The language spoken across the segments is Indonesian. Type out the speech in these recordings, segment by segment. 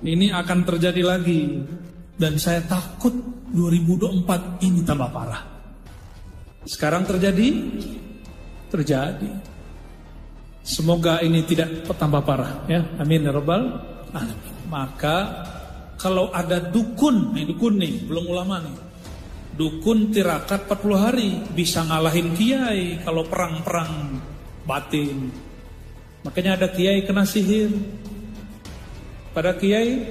Ini akan terjadi lagi. Dan saya takut 2024 ini tambah parah. Sekarang terjadi. Semoga ini tidak tambah parah ya. Amin ya rabbal alamin. Maka kalau ada dukun nih, belum ulama nih. Dukun tirakat 40 hari bisa ngalahin kiai kalau perang-perang batin. Makanya ada kiai kena sihir. Pada kiai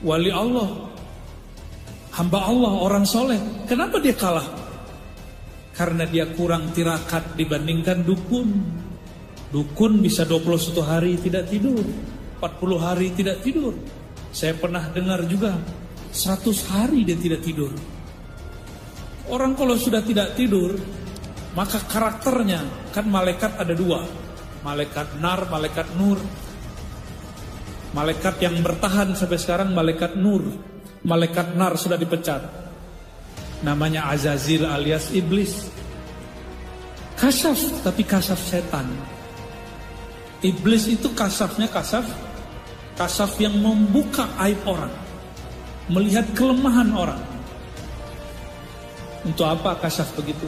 wali Allah, hamba Allah, orang soleh. Kenapa dia kalah? Karena dia kurang tirakat dibandingkan dukun. Dukun bisa 21 hari tidak tidur, 40 hari tidak tidur. Saya pernah dengar juga 100 hari dia tidak tidur. Orang kalau sudah tidak tidur, maka karakternya, kan malaikat ada dua, malaikat nar, malaikat nur. Malaikat yang bertahan sampai sekarang malaikat nur. Malaikat nar sudah dipecat. Namanya Azazil alias iblis. Kasaf, tapi kasaf setan. Iblis itu kasafnya kasaf yang membuka aib orang, melihat kelemahan orang. Untuk apa kasaf begitu?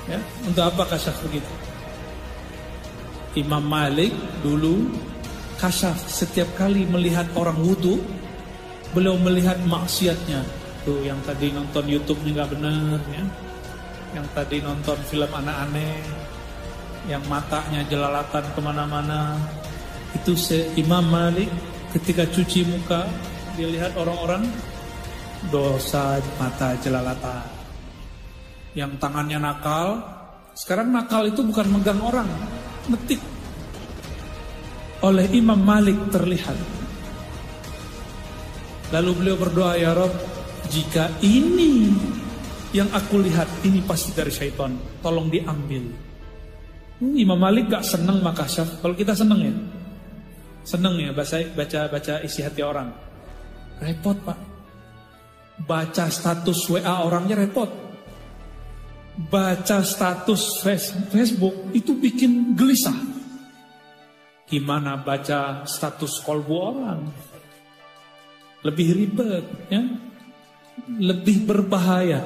Ya, untuk apa kasaf begitu? Imam Malik dulu kasaf setiap kali melihat orang wudu, beliau melihat maksiatnya. Tuh yang tadi nonton YouTube nggak benar ya. Yang tadi nonton film aneh-aneh, yang matanya jelalatan kemana-mana. Itu Imam Malik ketika cuci muka, dia lihat orang-orang dosa mata jelalatan. Yang tangannya nakal, sekarang nakal itu bukan megang orang, metik. Oleh Imam Malik terlihat. Lalu beliau berdoa, ya Rabb, jika ini yang aku lihat, ini pasti dari syaitan, tolong diambil. Imam Malik gak seneng makasaf. Kalau kita seneng ya, seneng ya baca isi hati orang. Repot pak. Baca status WA orangnya repot. Baca status Facebook itu bikin gelisah. Gimana baca status kolbu orang? Lebih ribet ya, lebih berbahaya.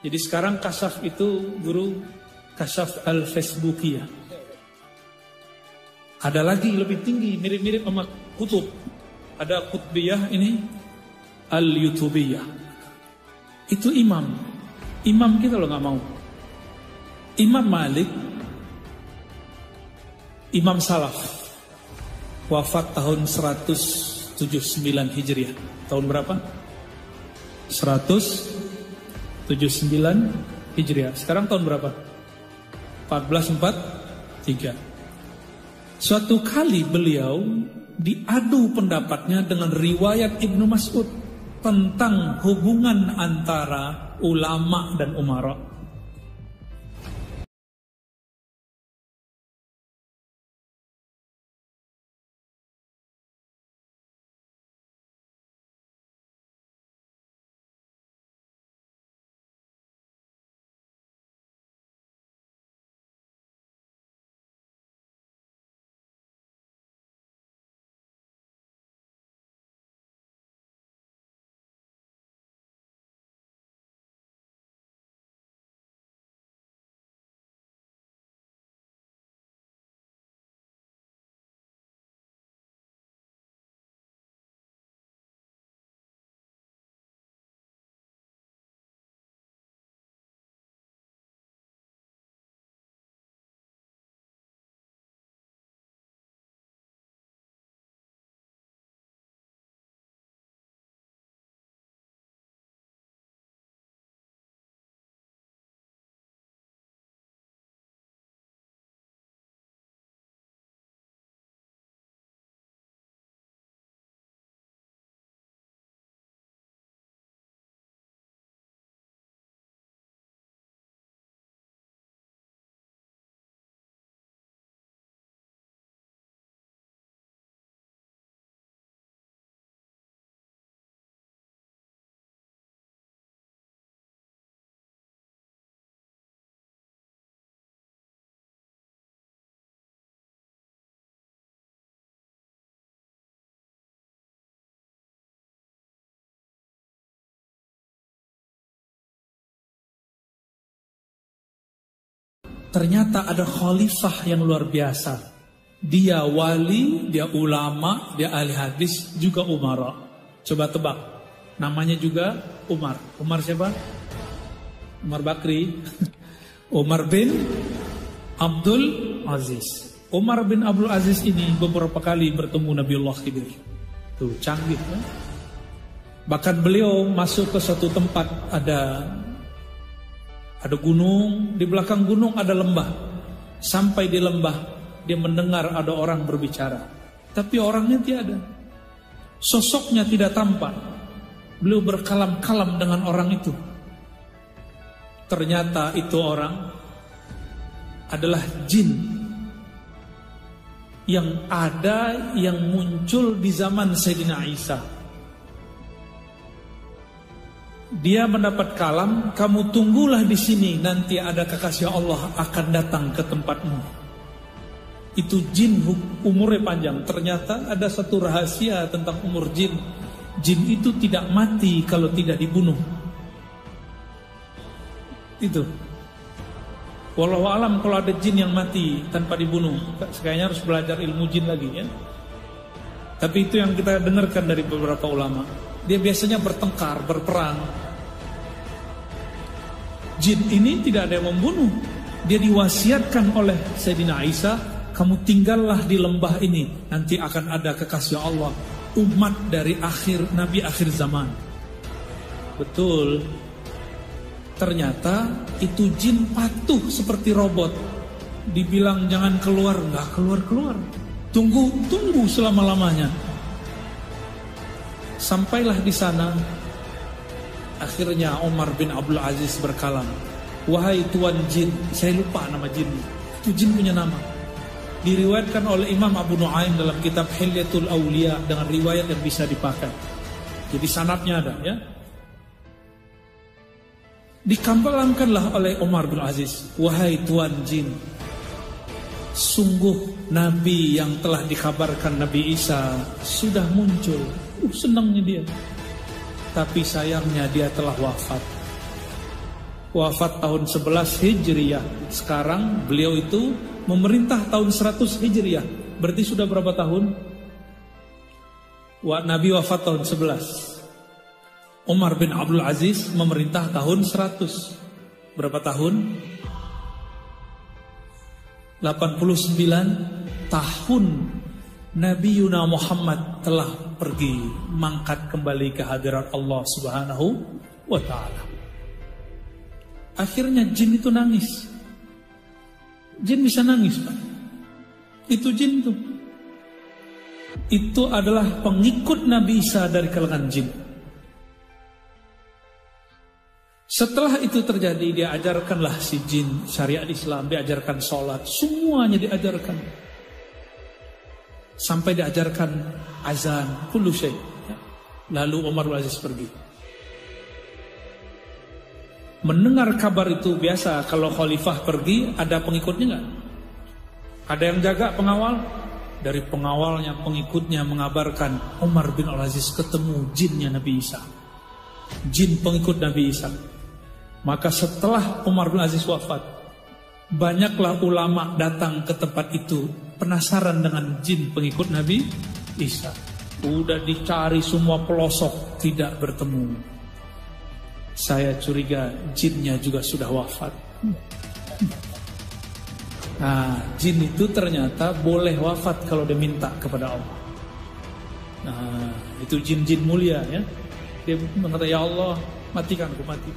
Jadi sekarang kasaf itu guru kasaf al-Facebookiyah. Ada lagi lebih tinggi, mirip-mirip sama kutub. Ada kutbiyah, ini al-Youtubiyah. Itu imam kita loh nggak mau. Imam Malik, imam salaf, wafat tahun 179 Hijriah. Tahun berapa? 179 Hijriah. Sekarang tahun berapa? 1443. Suatu kali beliau diadu pendapatnya dengan riwayat Ibnu Mas'ud tentang hubungan antara ulama dan umara. Ternyata ada khalifah yang luar biasa. Dia wali, dia ulama, dia ahli hadis, juga umara. Coba tebak. Namanya juga Umar. Umar siapa? Umar Bakri. Umar bin Abdul Aziz. Umar bin Abdul Aziz ini beberapa kali bertemu Nabiullah Khidir. Tuh, canggih kan? Bahkan beliau masuk ke suatu tempat, ada gunung, di belakang gunung ada lembah. Sampai di lembah dia mendengar ada orang berbicara, tapi orangnya tiada. Sosoknya tidak tampak. Beliau berkalam-kalam dengan orang itu. Ternyata itu orang adalah jin yang muncul di zaman Sayyidina Isa. Dia mendapat kalam, kamu tunggulah di sini, nanti ada kekasih Allah akan datang ke tempatmu. Itu jin umurnya panjang. Ternyata ada satu rahasia tentang umur jin. Jin itu tidak mati kalau tidak dibunuh. Itu. Wallahu alam kalau ada jin yang mati tanpa dibunuh, kayaknya harus belajar ilmu jin lagi ya. Tapi itu yang kita dengarkan dari beberapa ulama. Dia biasanya bertengkar, berperang. Jin ini tidak ada yang membunuh. Dia diwasiatkan oleh Sayyidina Isa, kamu tinggallah di lembah ini, nanti akan ada kekasih Allah, umat dari Nabi akhir zaman. Betul. Ternyata itu jin patuh seperti robot. Dibilang jangan keluar, nggak keluar-keluar. Tunggu selama-lamanya. Sampailah di sana. Akhirnya Umar bin Abdul Aziz berkalam, wahai tuan jin, saya lupa nama jin. Itu jin punya nama. Diriwayatkan oleh Imam Abu Nuaim dalam kitab Hilyatul Auliya dengan riwayat yang bisa dipakai. Jadi sanadnya ada ya. Dikampanganlah oleh Umar bin Aziz, wahai tuan jin, sungguh Nabi yang telah dikabarkan Nabi Isa sudah muncul. Senangnya dia. Tapi sayangnya dia telah wafat. Wafat tahun 11 Hijriah. Sekarang beliau itu memerintah tahun 100 Hijriah. Berarti sudah berapa tahun? Nabi wafat tahun 11. Umar bin Abdul Aziz memerintah tahun 100. Berapa tahun? 89 tahun Nabi Yuna Muhammad telah pergi mangkat kembali ke hadirat Allah Subhanahu wa ta'ala. Akhirnya jin itu nangis. Jin bisa nangis, Pak. Itu jin itu. Itu adalah pengikut Nabi Isa dari kalangan jin. Setelah itu terjadi, dia ajarkanlah si jin syariat Islam, diajarkan sholat, semuanya diajarkan. Sampai diajarkan azan, kullu syai. Lalu Umar bin Aziz pergi. Mendengar kabar itu biasa, kalau khalifah pergi, ada pengikutnya enggak? Ada yang jaga pengawal? Dari pengawalnya, pengikutnya mengabarkan Umar bin Aziz ketemu jinnya Nabi Isa. Jin pengikut Nabi Isa. Maka setelah Umar bin Aziz wafat, banyaklah ulama datang ke tempat itu, penasaran dengan jin pengikut Nabi Isa. Udah dicari semua pelosok, tidak bertemu. Saya curiga jinnya juga sudah wafat. Nah, jin itu ternyata boleh wafat kalau dia minta kepada Allah. Nah, itu jin-jin mulia ya. Dia mengatakan, ya Allah, matikan aku mati.